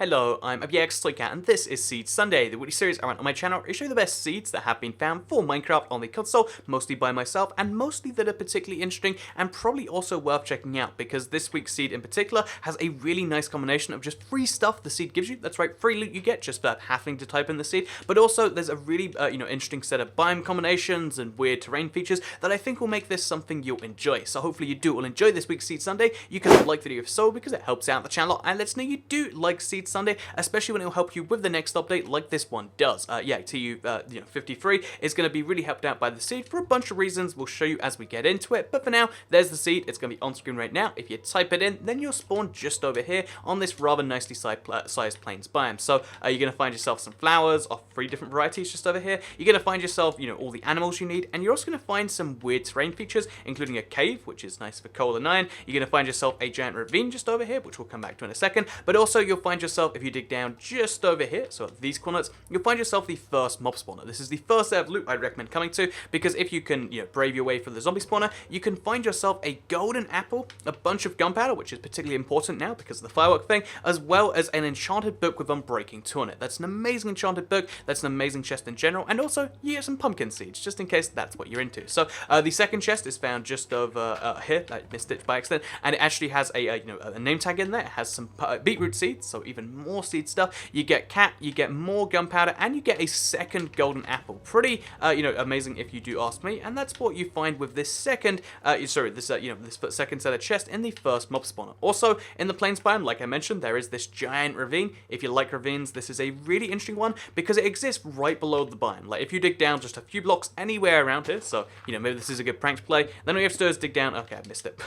Hello, I'm Toycat, and this is Seed Sunday, the weekly series around on my channel. I show you the best seeds that have been found for Minecraft on the console, mostly by myself, and mostly that are particularly interesting and probably also worth checking out, because this week's seed in particular has a really nice combination of just free stuff the seed gives you. That's right, free loot you get just for having to type in the seed, but also there's a really interesting set of biome combinations and weird terrain features that I think will make this something you'll enjoy. So hopefully you do all enjoy this week's Seed Sunday. You can like the video if so, because it helps out the channel and lets me know you do like Seed Sunday, especially when it will help you with the next update like this one does. TU 53 is going to be really helped out by the seed for a bunch of reasons we'll show you as we get into it, but for now, there's the seed. It's going to be on screen right now. If you type it in, then you'll spawn just over here on this rather nicely sized plains biome. So you're going to find yourself some flowers of 3 different varieties just over here. You're going to find yourself, all the animals you need, and you're also going to find some weird terrain features, including a cave, which is nice for coal and iron. You're going to find yourself a giant ravine just over here, which we'll come back to in a second, but also you'll find yourself, if you dig down just over here, so at these corners, you'll find yourself the first mob spawner. This is the first set of loot I'd recommend coming to, because if you can, brave your way for the zombie spawner, you can find yourself a golden apple, a bunch of gunpowder, which is particularly important now because of the firework thing, as well as an enchanted book with Unbreaking 2 on it. That's an amazing enchanted book, that's an amazing chest in general, and also you get some pumpkin seeds, just in case that's what you're into. So the second chest is found just over here. I missed it by accident, and it actually has a name tag in there. It has some beetroot seeds, so even more seed stuff. You get cat, you get more gunpowder, and you get a second golden apple. Pretty amazing if you do ask me, and that's what you find with this second this second set of chests in the first mob spawner. Also in the plains biome, like I mentioned, there is this giant ravine. If you like ravines, this is a really interesting one because it exists right below the biome. Like if you dig down just a few blocks anywhere around here, so maybe this is a good prank to play, then all you have to do is dig down. Okay, I missed it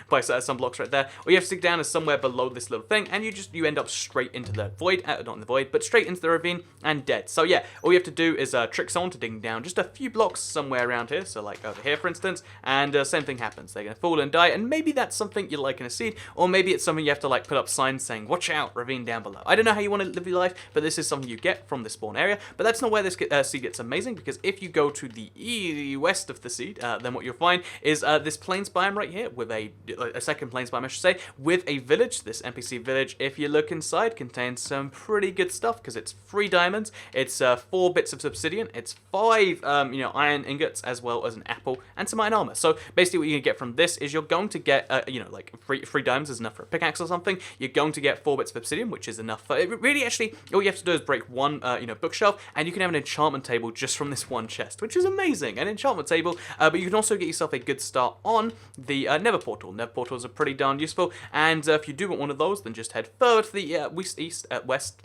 by some blocks right there. All you have to dig down is somewhere below this little thing, and you end up straight into the void, not in the void, but straight into the ravine and dead. So yeah, all you have to do is trick someone to dig down just a few blocks somewhere around here, so like over here for instance, and same thing happens. They're gonna fall and die, and maybe that's something you like in a seed, or maybe it's something you have to like put up signs saying watch out, ravine down below. I don't know how you want to live your life, but this is something you get from the spawn area. But that's not where this seed gets amazing, because if you go to the west of the seed, then what you'll find is this plains biome right here with a second plains biome, I should say, with a village. This NPC village, if you look inside, contains some pretty good stuff because it's 3 diamonds, it's 4 bits of obsidian, it's 5 iron ingots, as well as an apple and some iron armor. So basically what you're gonna get from this is you're going to get like 3 diamonds is enough for a pickaxe or something. You're going to get 4 bits of obsidian, which is enough for it. Really, actually, all you have to do is break one bookshelf, and you can have an enchantment table just from this one chest, which is amazing. An enchantment table, but you can also get yourself a good start on the Nether portal. Nether portals are pretty darn useful, and if you do want one of those, then just head further to the west.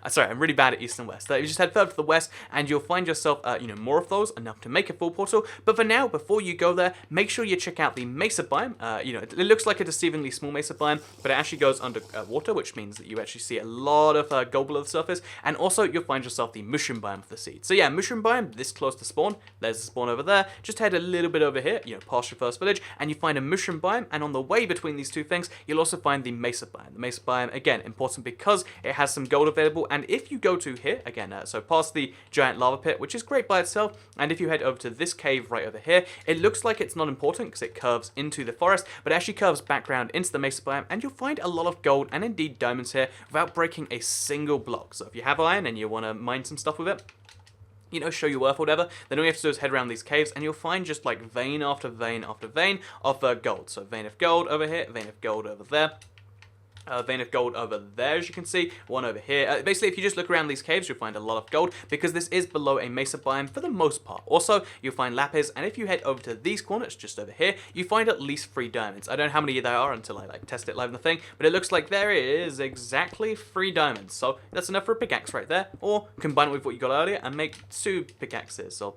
Sorry, I'm really bad at east and west. You just head further to the west, and you'll find yourself more of those, enough to make a full portal. But for now, before you go there, make sure you check out the mesa biome. It looks like a deceivingly small mesa biome, but it actually goes under water, which means that you actually see a lot of gold below the surface, and also you'll find yourself the mushroom biome of the seed. So yeah, mushroom biome, this close to spawn. There's the spawn over there. Just head a little bit over here, past your first village, and you find a mushroom biome, and on the way between these two things, you'll also find the mesa biome. The mesa biome, again, important because it has some gold available, and if you go to here, again, so past the giant lava pit, which is great by itself, and if you head over to this cave right over here, it looks like it's not important because it curves into the forest, but it actually curves back round into the mesa biome, and you'll find a lot of gold and indeed diamonds here without breaking a single block. So if you have iron and you want to mine some stuff with it, show your worth or whatever, then all you have to do is head around these caves, and you'll find just like vein after vein after vein of gold. So vein of gold over here, vein of gold over there, vein of gold over there, as you can see, one over here. Basically, if you just look around these caves, you'll find a lot of gold, because this is below a mesa biome for the most part. Also, you'll find lapis, and if you head over to these corners, just over here, you find at least 3 diamonds. I don't know how many there are until I test it live in the thing, but it looks like there is exactly 3 diamonds. So that's enough for a pickaxe right there, or combine it with what you got earlier and make 2 pickaxes. So,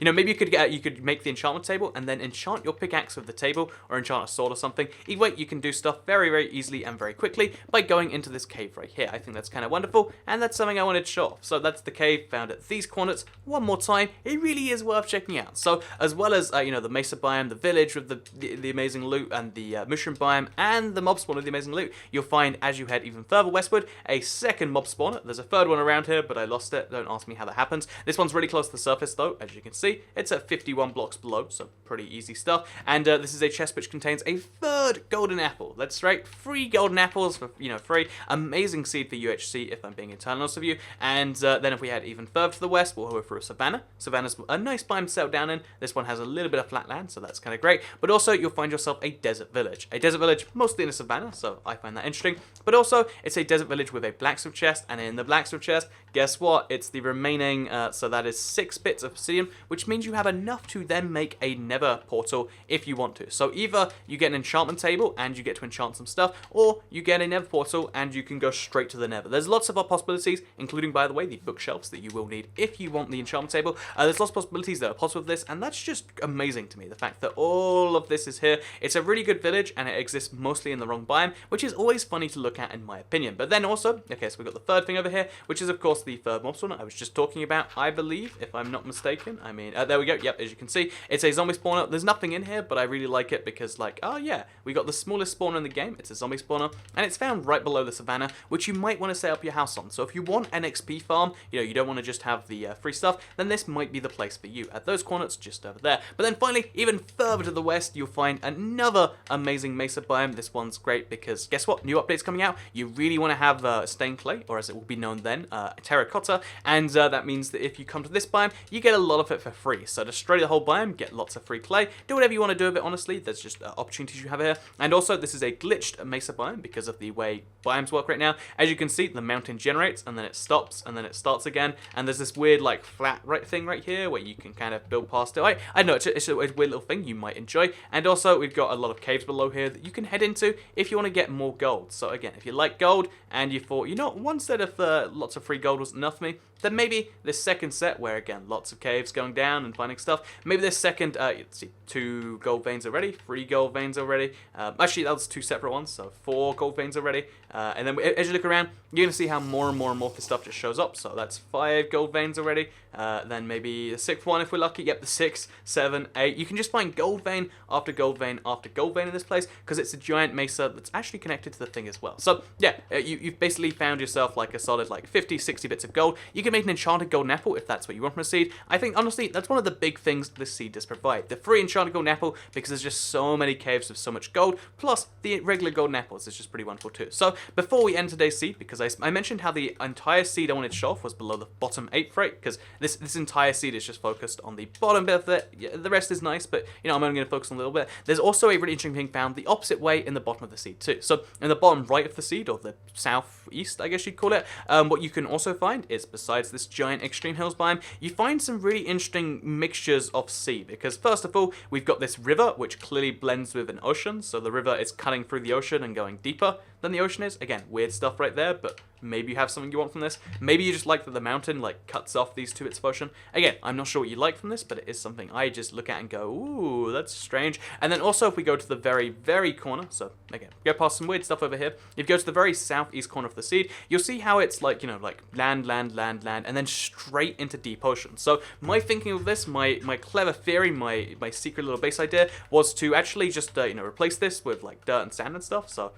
maybe you could make the enchantment table and then enchant your pickaxe with the table, or enchant a sword or something. Either way, you can do stuff very, very easily and very quickly by going into this cave right here. I think that's kind of wonderful, and that's something I wanted to show off. So that's the cave found at these corners. One more time, it really is worth checking out. So as well as the mesa biome, the village with the amazing loot, and the mushroom biome, and the mob spawner with the amazing loot, you'll find as you head even further westward a second mob spawner. There's a third one around here, but I lost it. Don't ask me how that happens. This one's really close to the surface though, as you can see. It's at 51 blocks below, so pretty easy stuff. And this is a chest which contains a 3rd golden apple. That's right, 3 golden golden apples for, free. Amazing seed for UHC, if I'm being entirely honest with you. And then if we head even further to the west, we'll go through a savanna. Savannah's a nice biome to settle down in. This one has a little bit of flat land, so that's kind of great. But also, you'll find yourself a desert village. A desert village mostly in a savanna, so I find that interesting. But also, it's a desert village with a blacksmith chest, and in the blacksmith chest, guess what? It's the remaining, so that is 6 bits of obsidian, which means you have enough to then make a nether portal if you want to. So either you get an enchantment table and you get to enchant some stuff, or you get a nether portal and you can go straight to the nether. There's lots of possibilities, including, by the way, the bookshelves that you will need if you want the enchantment table. There's lots of possibilities that are possible with this, and that's just amazing to me. The fact that all of this is here. It's a really good village, and it exists mostly in the wrong biome, which is always funny to look at in my opinion. But then also, okay, so we've got the third thing over here, which is of course the third mob spawner I was just talking about, I believe, if I'm not mistaken. I mean, there we go. Yep, as you can see, it's a zombie spawner. There's nothing in here, but I really like it because, like, oh yeah, we got the smallest spawner in the game. It's a zombie spawner, and it's found right below the savanna, which you might want to set up your house on. So if you want an XP farm, you don't want to just have the free stuff, then this might be the place for you at those coordinates just over there. But then finally, even further to the west, you'll find another amazing mesa biome. This one's great because guess what? New updates coming out. You really want to have stained clay, or as it will be known then, terracotta, and that means that if you come to this biome, you get a lot of it for free. So destroy the whole biome, get lots of free clay, do whatever you want to do with it, honestly. There's just opportunities you have here. And also, this is a glitched mesa biome because of the way biomes work right now. As you can see, the mountain generates, and then it stops, and then it starts again, and there's this weird, like, flat thing right here where you can kind of build past it. I know, it's a weird little thing you might enjoy. And also, we've got a lot of caves below here that you can head into if you want to get more gold. So again, if you like gold, and you thought, one set of lots of free gold was enough for me, then maybe this second set, where again, lots of caves going down and finding stuff, maybe this second, let's see, 2 gold veins already, 3 gold veins already, actually that was 2 separate ones, so 4 gold veins already, and then as you look around, you're going to see how more and more and more this stuff just shows up, so that's 5 gold veins already, then maybe the 6th one if we're lucky, yep, the 6, 7, 8, you can just find gold vein after gold vein after gold vein in this place, because it's a giant mesa that's actually connected to the thing as well. So yeah, you've basically found yourself like a solid like 50, 60 bits of gold. You can make an enchanted golden apple if that's what you want from a seed. I think honestly that's one of the big things this seed does provide. The free enchanted golden apple, because there's just so many caves with so much gold, plus the regular golden apples is just pretty wonderful too. So before we end today's seed, because I mentioned how the entire seed I wanted to show off was below the bottom 8th rate, because this entire seed is just focused on the bottom bit of it. Yeah, the rest is nice, but I'm only going to focus on a little bit. There's also a really interesting thing found the opposite way in the bottom of the seed too. So in the bottom right of the seed, or the southeast, I guess you'd call it, what you can also find is, besides this giant extreme hills biome, you find some really interesting mixtures of sea, because first of all, we've got this river, which clearly blends with an ocean, so the river is cutting through the ocean and going deeper than the ocean is. Again, weird stuff right there, but maybe you have something you want from this. Maybe you just like that the mountain like cuts off these 2 bits of ocean. Again, I'm not sure what you like from this, but it is something I just look at and go, ooh, that's strange. And then also if we go to the very, very corner, so again, go past some weird stuff over here. If you go to the very southeast corner of the seed, you'll see how it's like, like land, land, land, land, and then straight into deep ocean. So my thinking of this, my clever theory, my secret little base idea was to actually just, replace this with like dirt and sand and stuff. So,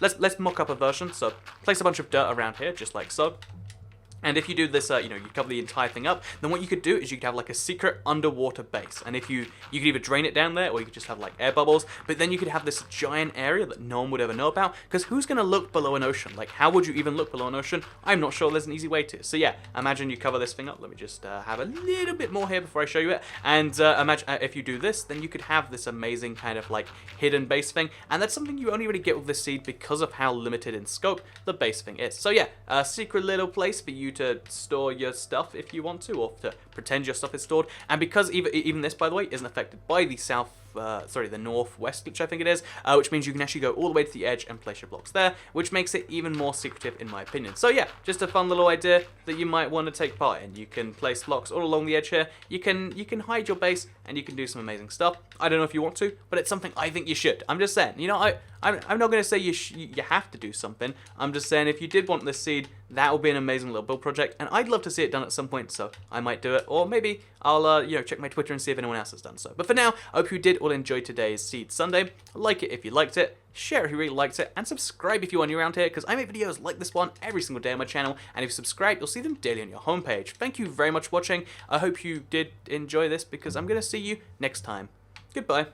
let's mock up a version. So place a bunch of dirt around here, just like so. And if you do this, you cover the entire thing up, then what you could do is you could have like a secret underwater base. And if you could either drain it down there, or you could just have like air bubbles, but then you could have this giant area that no one would ever know about, because who's going to look below an ocean? Like, how would you even look below an ocean? I'm not sure there's an easy way to. So yeah, imagine you cover this thing up. Let me just have a little bit more here before I show you it. And imagine if you do this, then you could have this amazing kind of like hidden base thing. And that's something you only really get with this seed because of how limited in scope the base thing is. So yeah, a secret little place for you to store your stuff if you want to, or to pretend your stuff is stored. And because even this, by the way, isn't affected by the the northwest, which I think it is, which means you can actually go all the way to the edge and place your blocks there, which makes it even more secretive in my opinion. So yeah, just a fun little idea that you might want to take part in. You can place blocks all along the edge here. You can hide your base, and you can do some amazing stuff. I don't know if you want to, but it's something I think you should. I'm just saying, I'm not going to say you have to do something. I'm just saying if you did want this seed, that would be an amazing little build project, and I'd love to see it done at some point, so I might do it, or maybe I'll check my Twitter and see if anyone else has done so. But for now, I hope you did all enjoy today's Seed Sunday. Like it if you liked it, share it if you really liked it, and subscribe if you are new around here, because I make videos like this one every single day on my channel, and if you subscribe, you'll see them daily on your homepage. Thank you very much for watching. I hope you did enjoy this, because I'm going to see you next time. Goodbye.